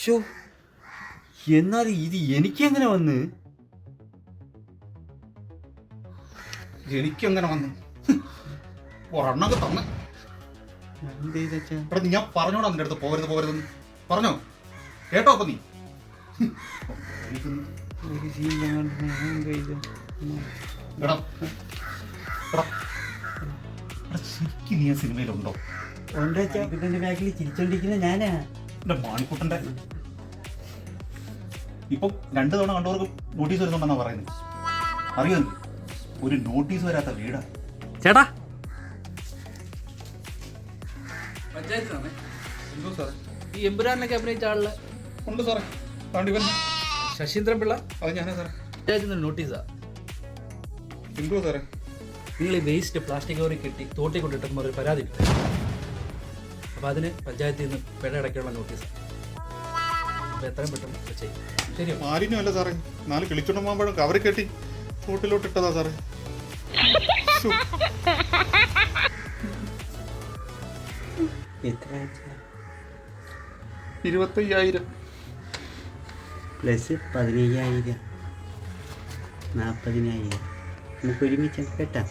Show, എന്നാൽ ഇത് എനിക്കെങ്ങനെ വന്ന്? എനിക്കെങ്ങനെ വന്നു? ഒരെണ്ണൊക്കെ തന്ന്. എടാ ഞാൻ പറഞ്ഞോടാ നിന്റെ അടുത്ത് പോകരുത് പോകരുതെന്ന് പറഞ്ഞോ? കേട്ടോ അപ്പൊ നീ? എടാ ശരിക്കും നീ ആ സിനിമയിലുണ്ടോ? ബാക്കിൽ ചിരിച്ചോണ്ടിരിക്കുന്ന ഞാനാ. എന്റെ മാണിക്കുട്ടന്റെ ഇപ്പൊ 2 തവണ കണ്ടവർക്ക് നോട്ടീസ് വരുന്നുണ്ടെന്നാ പറയുന്നത്. അറിയോ? ഒരു നോട്ടീസ് വരാത്ത വീടാ. ചേട്ടാ, പഞ്ചായത്തിനാണേ. എന്തോ സാറേ? ഈ എമ്പുരാനിലൊക്കെ അഭിനയിച്ച ആളില് ഉണ്ട് സാറേ. താണ്ടിവൻ ശശീന്ദ്രൻ പിള്ള അത് ഞാനാ സാറേ. പഞ്ചായത്തിൽ നിന്ന് നോട്ടീസാ. എന്തോ സാറേ? നിങ്ങൾ ഈ വേസ്റ്റ് പ്ലാസ്റ്റിക് കവറിൽ കെട്ടി തോട്ടിൽ കൊണ്ടിട്ടുമ്പോൾ ഒരു പരാതി കിട്ടും. അപ്പോൾ അതിന് പഞ്ചായത്തിൽ നിന്ന് പിഴ അടയ്ക്കാനുള്ള നോട്ടീസാണ്. അപ്പോൾ എത്രയും പെട്ടെന്ന് ചെയ്യും. ശരിയോ? മാലിന്യമല്ല സാറേ, 4 കിളിച്ചുണ്ടമാകുമ്പോഴും കവറി കെട്ടി തോട്ടിലോട്ട് ഇട്ടതാ സാറേ. ശ്ശോ. എത്ര 25,000 പ്ലസ് 15,000, 40,000. നമുക്ക് ഒരുമിച്ച് കേട്ടാ.